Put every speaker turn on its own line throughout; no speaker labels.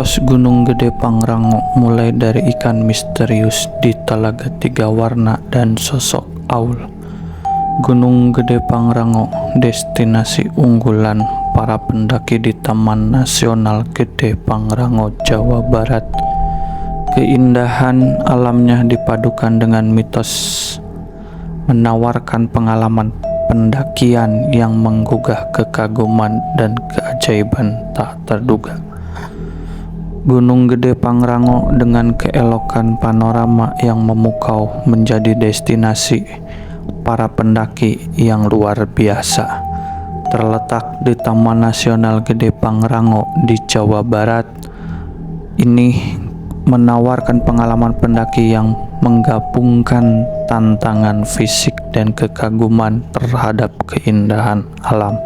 Mitos Gunung Gede Pangrango mulai dari ikan misterius di Telaga Tiga Warna dan sosok Aul. Gunung Gede Pangrango, destinasi unggulan para pendaki di Taman Nasional Gede Pangrango, Jawa Barat. Keindahan alamnya dipadukan dengan mitos, menawarkan pengalaman pendakian yang menggugah kekaguman dan keajaiban tak terduga. Gunung Gede Pangrango dengan keelokan panorama yang memukau menjadi destinasi para pendaki yang luar biasa. Terletak di Taman Nasional Gede Pangrango di Jawa Barat, ini menawarkan pengalaman pendaki yang menggabungkan tantangan fisik dan kekaguman terhadap keindahan alam.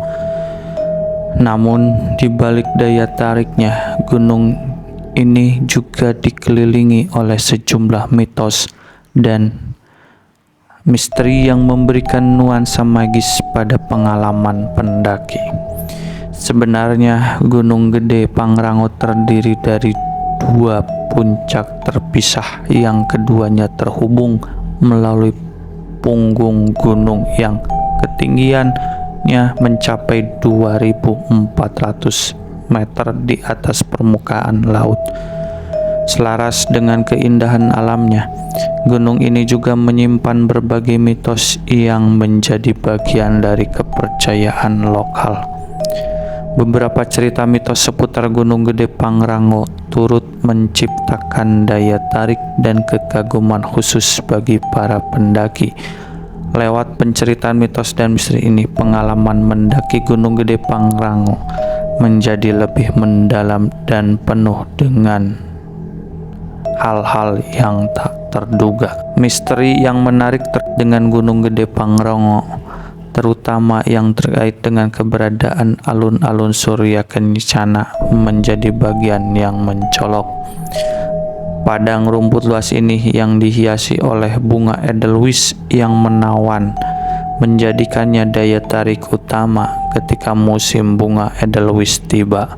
Namun, di balik daya tariknya, gunung ini juga dikelilingi oleh sejumlah mitos dan misteri yang memberikan nuansa magis pada pengalaman pendaki. Sebenarnya, Gunung Gede Pangrango terdiri dari dua puncak terpisah yang keduanya terhubung melalui punggung gunung yang ketinggiannya mencapai 2.400 meter di atas permukaan laut. Selaras dengan keindahan alamnya, gunung ini juga menyimpan berbagai mitos yang menjadi bagian dari kepercayaan lokal. Beberapa cerita mitos seputar Gunung Gede Pangrango turut menciptakan daya tarik dan kekaguman khusus bagi para pendaki. Lewat penceritaan mitos dan misteri ini, pengalaman mendaki Gunung Gede Pangrango menjadi lebih mendalam dan penuh dengan hal-hal yang tak terduga. Misteri yang menarik dengan Gunung Gede Pangrango, terutama yang terkait dengan keberadaan alun-alun Surya Kencana, menjadi bagian yang mencolok. Padang rumput luas ini yang dihiasi oleh bunga edelweiss yang menawan menjadikannya daya tarik utama ketika musim bunga edelweiss tiba.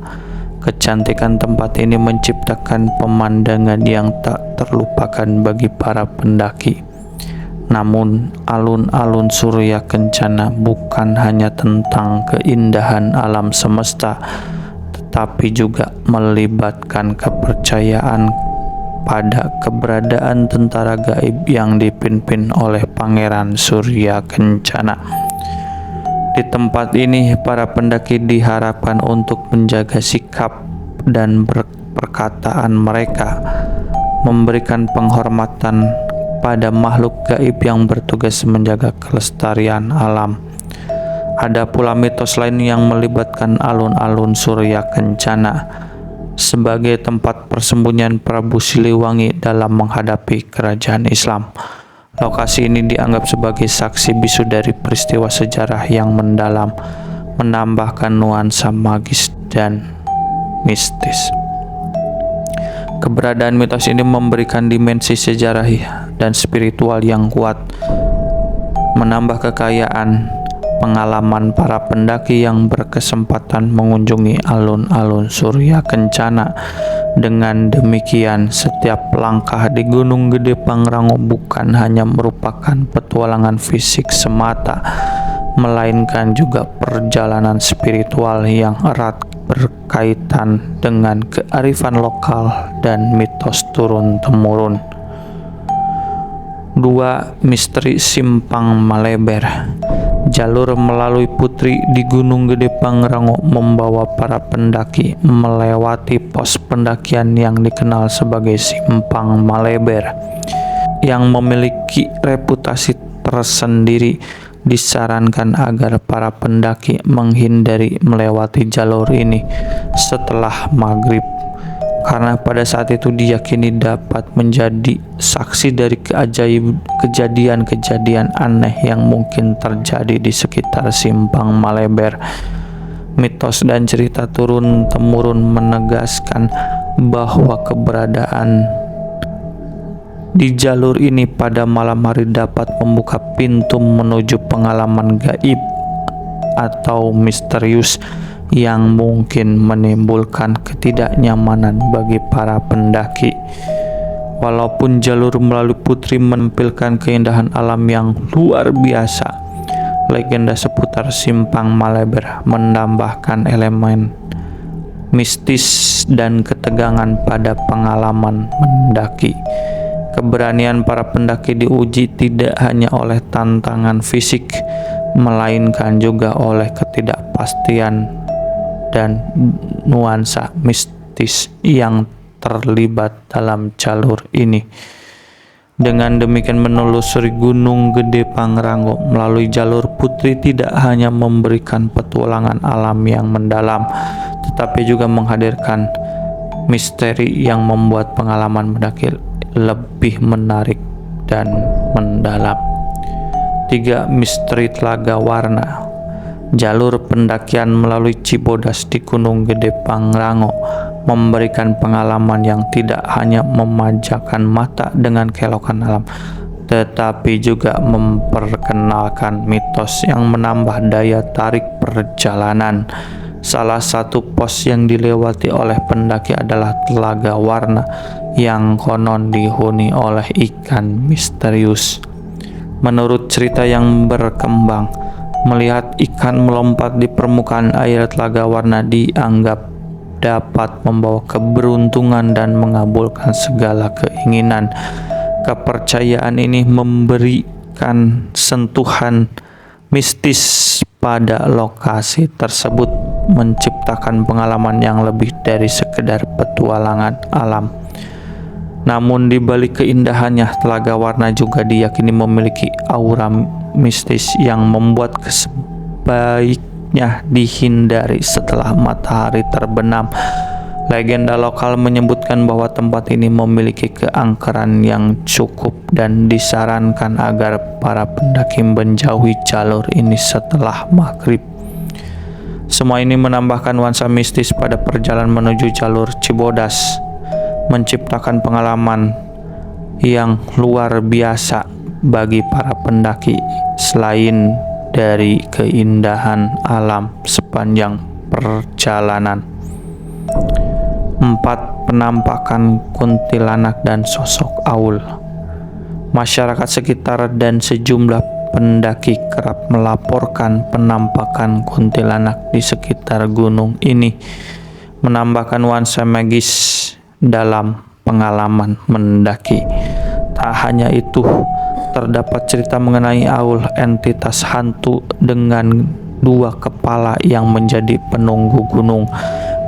Kecantikan tempat ini menciptakan pemandangan yang tak terlupakan bagi para pendaki. Namun, alun-alun Surya Kencana bukan hanya tentang keindahan alam semesta, tetapi juga melibatkan kepercayaan pada keberadaan tentara gaib yang dipimpin oleh Pangeran Surya Kencana. Di tempat ini, para pendaki diharapkan untuk menjaga sikap dan perkataan mereka, memberikan penghormatan pada makhluk gaib yang bertugas menjaga kelestarian alam. Ada pula mitos lain yang melibatkan alun-alun Surya Kencana sebagai tempat persembunyian Prabu Siliwangi dalam menghadapi kerajaan Islam. Lokasi ini dianggap sebagai saksi bisu dari peristiwa sejarah yang mendalam, menambahkan nuansa magis dan mistis. Keberadaan mitos ini memberikan dimensi sejarah dan spiritual yang kuat, menambah kekayaan pengalaman para pendaki yang berkesempatan mengunjungi alun-alun Surya Kencana. Dengan demikian, setiap langkah di Gunung Gede Pangrango bukan hanya merupakan petualangan fisik semata, melainkan juga perjalanan spiritual yang erat berkaitan dengan kearifan lokal dan mitos turun-temurun. 2. Misteri Simpang Maleber. Jalur melalui Putri di Gunung Gede Pangrango membawa para pendaki melewati pos pendakian yang dikenal sebagai Simpang Maleber, yang memiliki reputasi tersendiri. Disarankan agar para pendaki menghindari melewati jalur ini setelah maghrib, karena pada saat itu diyakini dapat menjadi saksi dari kejadian-kejadian aneh yang mungkin terjadi di sekitar Simpang Maleber. Mitos dan cerita turun-temurun menegaskan bahwa keberadaan di jalur ini pada malam hari dapat membuka pintu menuju pengalaman gaib atau misterius yang mungkin menimbulkan ketidaknyamanan bagi para pendaki. Walaupun jalur melalui Putri menampilkan keindahan alam yang luar biasa, legenda seputar Simpang Maleber menambahkan elemen mistis dan ketegangan pada pengalaman mendaki. Keberanian para pendaki diuji tidak hanya oleh tantangan fisik, melainkan juga oleh ketidakpastian dan nuansa mistis yang terlibat dalam jalur ini. Dengan demikian, menelusuri Gunung Gede Pangrango melalui jalur Putri tidak hanya memberikan petualangan alam yang mendalam, tetapi juga menghadirkan misteri yang membuat pengalaman mendaki lebih menarik dan mendalam. 3. Misteri Telaga Warna. Jalur pendakian melalui Cibodas di Gunung Gede Pangrango memberikan pengalaman yang tidak hanya memanjakan mata dengan keelokan alam, tetapi juga memperkenalkan mitos yang menambah daya tarik perjalanan. Salah satu pos yang dilewati oleh pendaki adalah Telaga Warna yang konon dihuni oleh ikan misterius. Menurut cerita yang berkembang, melihat ikan melompat di permukaan air Telaga Warna dianggap dapat membawa keberuntungan dan mengabulkan segala keinginan. Kepercayaan ini memberikan sentuhan mistis pada lokasi tersebut, menciptakan pengalaman yang lebih dari sekedar petualangan alam. Namun di balik keindahannya, Telaga Warna juga diyakini memiliki aura mistis yang membuat sebaiknya dihindari setelah matahari terbenam. Legenda lokal menyebutkan bahwa tempat ini memiliki keangkeran yang cukup dan disarankan agar para pendaki menjauhi jalur ini setelah maghrib. Semua ini menambahkan nuansa mistis pada perjalanan menuju jalur Cibodas, menciptakan pengalaman yang luar biasa bagi para pendaki selain dari keindahan alam sepanjang perjalanan. 4. Penampakan kuntilanak dan sosok Aul. Masyarakat sekitar dan sejumlah pendaki kerap melaporkan penampakan kuntilanak di sekitar gunung ini, menambahkan nuansa magis dalam pengalaman mendaki. Tak hanya itu, terdapat cerita mengenai Aul, entitas hantu dengan 2 kepala yang menjadi penunggu gunung.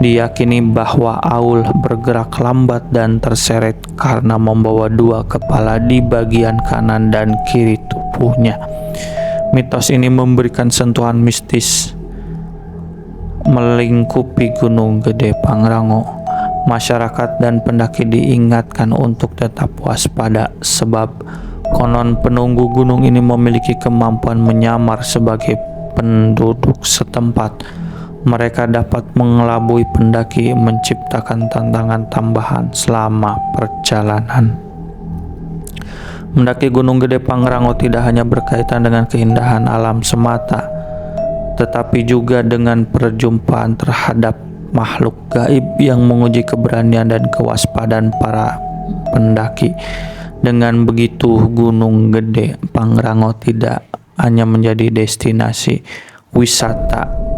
Diyakini bahwa Aul bergerak lambat dan terseret karena membawa 2 kepala di bagian kanan dan kiri tubuhnya. Mitos ini memberikan sentuhan mistis melingkupi Gunung Gede Pangrango. Masyarakat dan pendaki diingatkan untuk tetap waspada, sebab konon penunggu gunung ini memiliki kemampuan menyamar sebagai penduduk setempat. Mereka dapat mengelabui pendaki, menciptakan tantangan tambahan selama perjalanan. Mendaki Gunung Gede Pangrango tidak hanya berkaitan dengan keindahan alam semata, tetapi juga dengan perjumpaan terhadap makhluk gaib yang menguji keberanian dan kewaspadaan para pendaki. Dengan begitu, Gunung Gede Pangrango tidak hanya menjadi destinasi wisata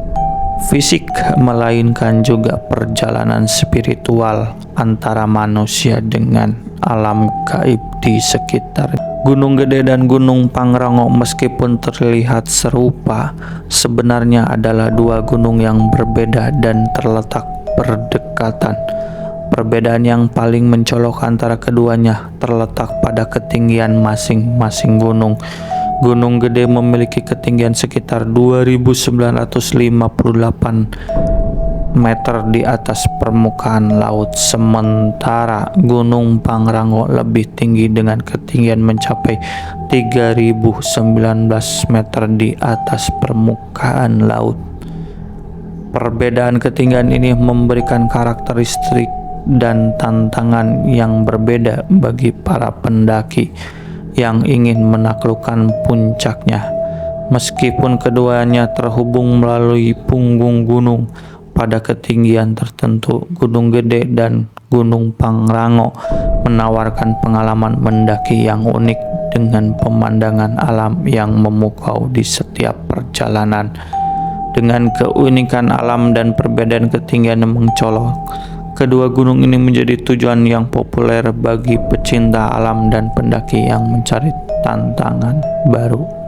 fisik, melainkan juga perjalanan spiritual antara manusia dengan alam gaib di sekitar. Gunung Gede dan Gunung Pangrango meskipun terlihat serupa, sebenarnya adalah 2 gunung yang berbeda dan terletak berdekatan. Perbedaan yang paling mencolok antara keduanya terletak pada ketinggian masing-masing gunung. Gunung Gede memiliki ketinggian sekitar 2.958 meter di atas permukaan laut, sementara Gunung Pangrango lebih tinggi dengan ketinggian mencapai 3.019 meter di atas permukaan laut. Perbedaan ketinggian ini memberikan karakteristik dan tantangan yang berbeda bagi para pendaki yang ingin menaklukkan puncaknya. Meskipun keduanya terhubung melalui punggung gunung, pada ketinggian tertentu. Gunung Gede dan Gunung Pangrango menawarkan pengalaman mendaki yang unik dengan pemandangan alam yang memukau di setiap perjalanan. Dengan keunikan alam dan perbedaan ketinggian yang mencolok, kedua gunung ini menjadi tujuan yang populer bagi pecinta alam dan pendaki yang mencari tantangan baru.